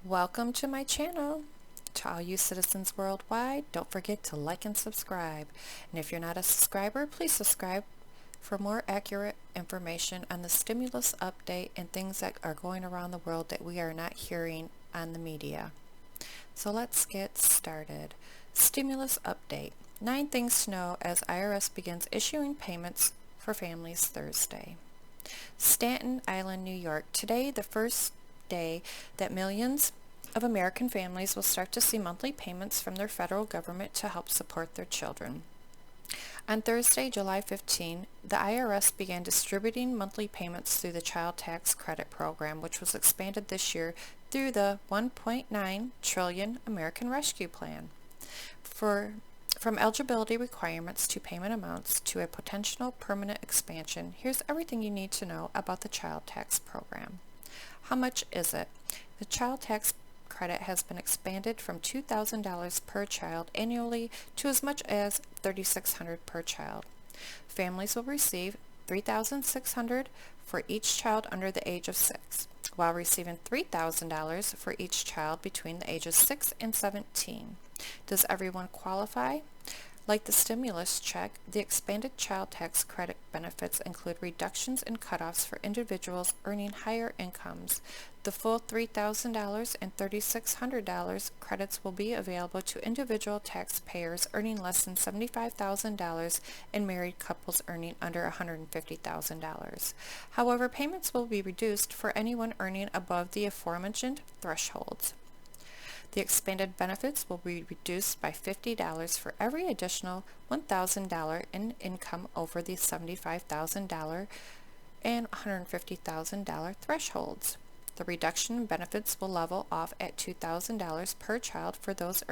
Welcome to my channel. To all you citizens worldwide, don't forget to like and subscribe. And if you're not a subscriber, please subscribe for more accurate information on the stimulus update and things that are going around the world that we are not hearing on the media. So let's get started. Stimulus update. 9 things to know as IRS begins issuing payments for families Thursday. Staten Island, New York. Today, the first day that millions of American families will start to see monthly payments from their federal government to help support their children. On Thursday, July 15, the IRS began distributing monthly payments through the Child Tax Credit Program, which was expanded this year through the $1.9 trillion American Rescue Plan. From eligibility requirements to payment amounts to a potential permanent expansion, here's everything you need to know about the Child Tax Program. How much is it? The Child Tax Credit has been expanded from $2,000 per child annually to as much as $3,600 per child. Families will receive $3,600 for each child under the age of 6, while receiving $3,000 for each child between the ages 6 and 17. Does everyone qualify? Like the stimulus check, the expanded child tax credit benefits include reductions in cutoffs for individuals earning higher incomes. The full $3,000 and $3,600 credits will be available to individual taxpayers earning less than $75,000 and married couples earning under $150,000. However, payments will be reduced for anyone earning above the aforementioned thresholds. The expanded benefits will be reduced by $50 for every additional $1,000 in income over the $75,000 and $150,000 thresholds. The reduction in benefits will level off at $2,000 per child for those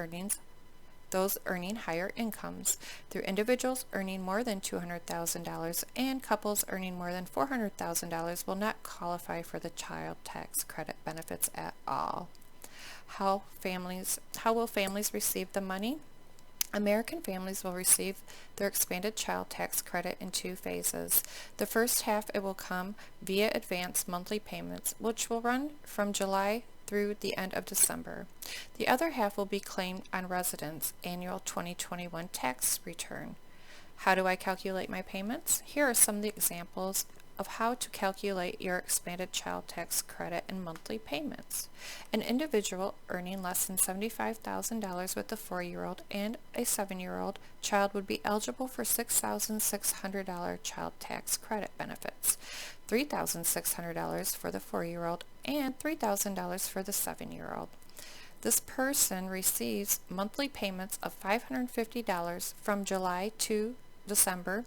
earning higher incomes. Through individuals earning more than $200,000 and couples earning more than $400,000 will not qualify for the child tax credit benefits at all. How will families receive the money? American families will receive their expanded child tax credit in 2 phases. The first half, it will come via advanced monthly payments, which will run from July through the end of December. The other half will be claimed on residents' annual 2021 tax return. How do I calculate my payments? Here are some of the examples of how to calculate your expanded child tax credit and monthly payments. An individual earning less than $75,000 with a 4-year-old and a 7-year-old child would be eligible for $6,600 child tax credit benefits, $3,600 for the 4-year-old, and $3,000 for the 7-year-old. This person receives monthly payments of $550 from July to December,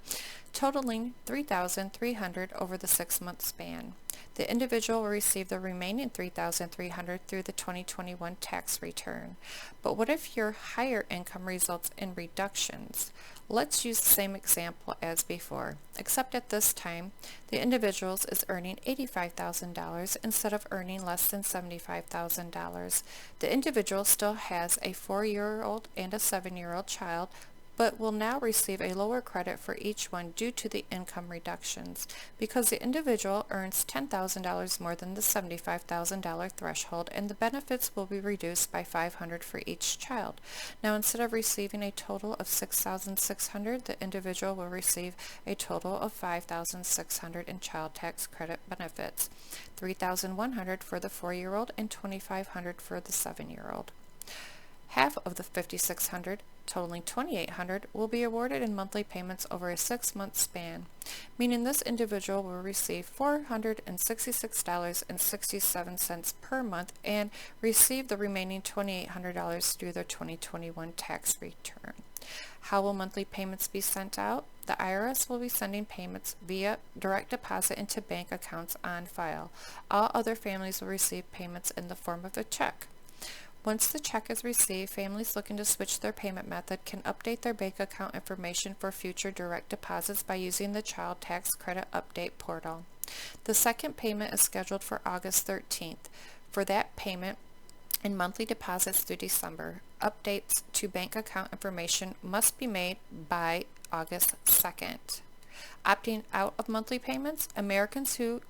totaling $3,300 over the 6-month span. The individual will receive the remaining $3,300 through the 2021 tax return. But what if your higher income results in reductions? Let's use the same example as before, except at this time, the individual is earning $85,000 instead of earning less than $75,000. The individual still has a 4-year-old and a 7-year-old child, but will now receive a lower credit for each one due to the income reductions. Because the individual earns $10,000 more than the $75,000 threshold, and the benefits will be reduced by $500 for each child. Now, instead of receiving a total of $6,600, the individual will receive a total of $5,600 in child tax credit benefits, $3,100 for the 4-year-old and $2,500 for the 7-year-old. Half of the $5,600, totaling $2,800, will be awarded in monthly payments over a 6-month span, meaning this individual will receive $466.67 per month and receive the remaining $2,800 through their 2021 tax return. How will monthly payments be sent out? The IRS will be sending payments via direct deposit into bank accounts on file. All other families will receive payments in the form of a check. Once the check is received, families looking to switch their payment method can update their bank account information for future direct deposits by using the Child Tax Credit Update portal. The second payment is scheduled for August 13th. For that payment and monthly deposits through December, updates to bank account information must be made by August 2nd. Opting out of monthly payments, Americans who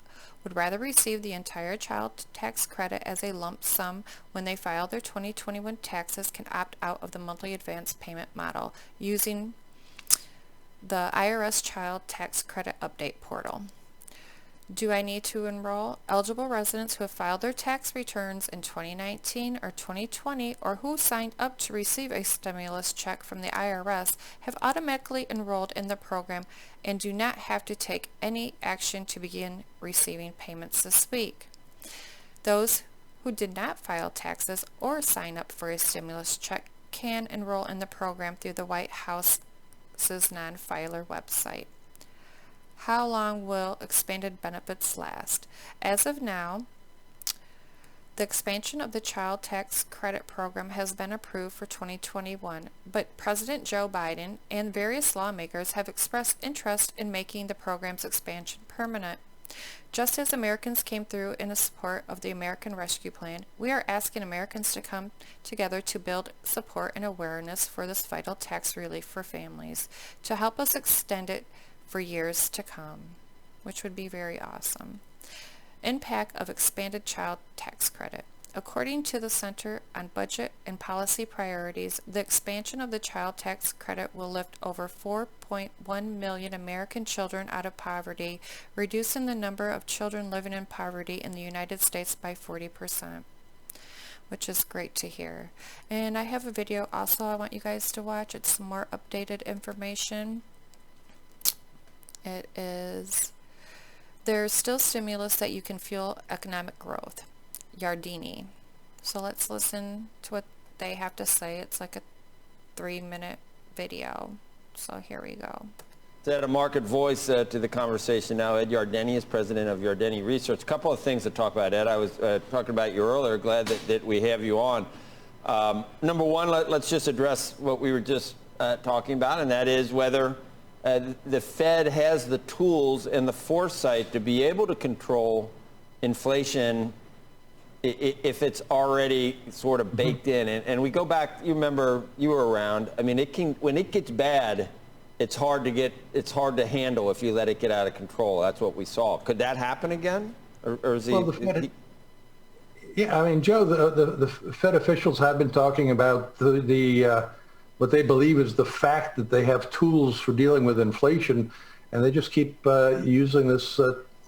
would rather receive the entire child tax credit as a lump sum when they file their 2021 taxes can opt out of the monthly advance payment model using the IRS Child Tax Credit Update Portal. Do I need to enroll? Eligible residents who have filed their tax returns in 2019 or 2020 or who signed up to receive a stimulus check from the IRS have automatically enrolled in the program and do not have to take any action to begin receiving payments this week. Those who did not file taxes or sign up for a stimulus check can enroll in the program through the White House's non-filer website. How long will expanded benefits last? As of now, the expansion of the Child Tax Credit Program has been approved for 2021, but President Joe Biden and various lawmakers have expressed interest in making the program's expansion permanent. Just as Americans came through in support of the American Rescue Plan, we are asking Americans to come together to build support and awareness for this vital tax relief for families, to help us extend it for years to come, which would be very awesome. Impact of expanded child tax credit. According to the Center on Budget and Policy Priorities, the expansion of the child tax credit will lift over 4.1 million American children out of poverty, reducing the number of children living in poverty in the United States by 40%, which is great to hear. And I have a video also I want you guys to watch. It's some more updated information. It is, there's still stimulus that you can fuel economic growth. Yardini. So let's listen to what they have to say. It's like a 3-minute video. So here we go. To add a market voice to the conversation now, Ed Yardeni is president of Yardeni Research. A couple of things to talk about, Ed. I was talking about you earlier. Glad that we have you on. Number one, let's just address what we were just talking about, and that is whether the Fed has the tools and the foresight to be able to control inflation if it's already sort of baked in. And we go back, you remember, you were around. I mean, when it gets bad, it's hard to handle if you let it get out of control. That's what we saw. Could that happen again? Or is well, yeah, I mean, Joe, the Fed officials have been talking about what they believe is the fact that they have tools for dealing with inflation, and they just keep using this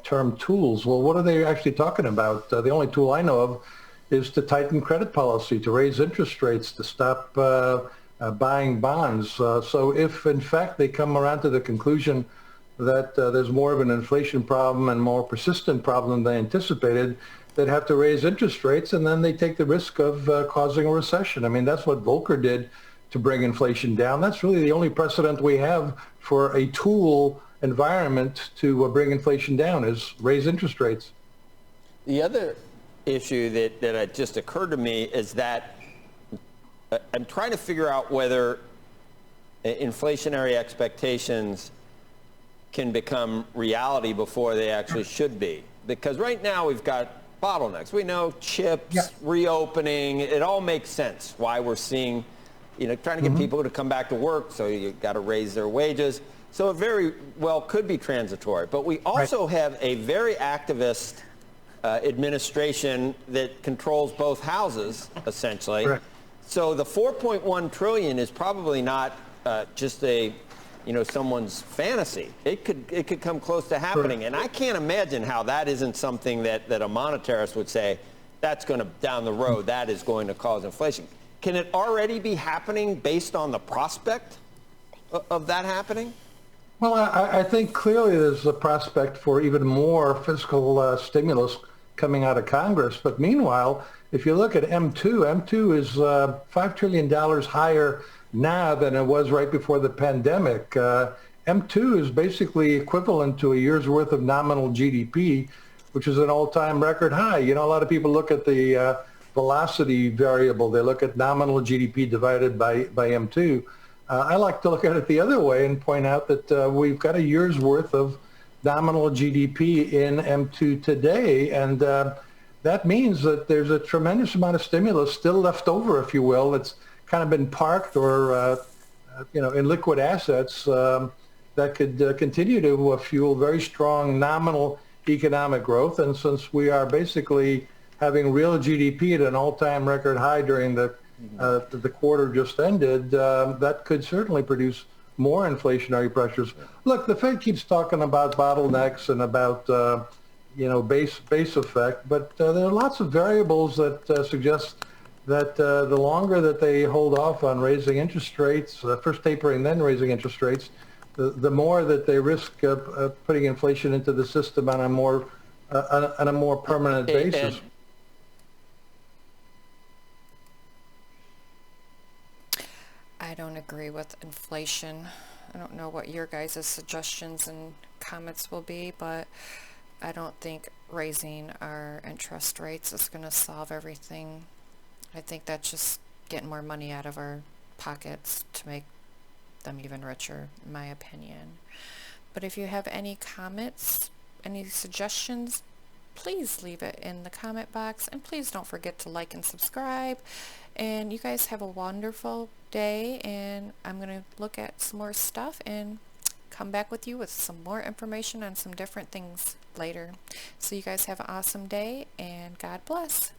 term tools. Well, what are they actually talking about? The only tool I know of is to tighten credit policy, to raise interest rates, to stop buying bonds. So if, in fact, they come around to the conclusion that there's more of an inflation problem and more persistent problem than they anticipated, they'd have to raise interest rates, and then they take the risk of causing a recession. I mean, that's what Volcker did to bring inflation down. That's really the only precedent we have for a tool environment to bring inflation down, is raise interest rates. The other issue that just occurred to me is that I'm trying to figure out whether inflationary expectations can become reality before they actually should be. Because right now we've got bottlenecks. We know chips, reopening, it all makes sense why we're seeing, trying to get people to come back to work, so you got to raise their wages. So it very well could be transitory. But we also have a very activist administration that controls both houses, essentially. Right. So the 4.1 trillion is probably not just someone's fantasy. It could come close to happening. Right. And I can't imagine how that isn't something that a monetarist would say, that's going to, down the road, that is going to cause inflation. Can it already be happening based on the prospect of that happening? Well, I think clearly there's a prospect for even more fiscal stimulus coming out of Congress. But meanwhile, if you look at M2 is $5 trillion higher now than it was right before the pandemic. M2 is basically equivalent to a year's worth of nominal GDP, which is an all-time record high. A lot of people look at the velocity variable. They look at nominal GDP divided by M2. I like to look at it the other way and point out that we've got a year's worth of nominal GDP in M2 today, and that means that there's a tremendous amount of stimulus still left over, if you will. It's kind of been parked or in liquid assets that could continue to fuel very strong nominal economic growth. And since we are basically having real GDP at an all-time record high during the quarter just ended, that could certainly produce more inflationary pressures. Look, the Fed keeps talking about bottlenecks and about base effect, but there are lots of variables that suggest that the longer that they hold off on raising interest rates, first tapering, then raising interest rates, the more that they risk putting inflation into the system on a more permanent basis. I don't agree with inflation. I don't know what your guys' suggestions and comments will be, but I don't think raising our interest rates is going to solve everything. I think that's just getting more money out of our pockets to make them even richer, in my opinion. But if you have any comments, any suggestions, please leave it in the comment box, and please don't forget to like and subscribe. And you guys have a wonderful day, and I'm going to look at some more stuff and come back with you with some more information on some different things later. So you guys have an awesome day, and God bless.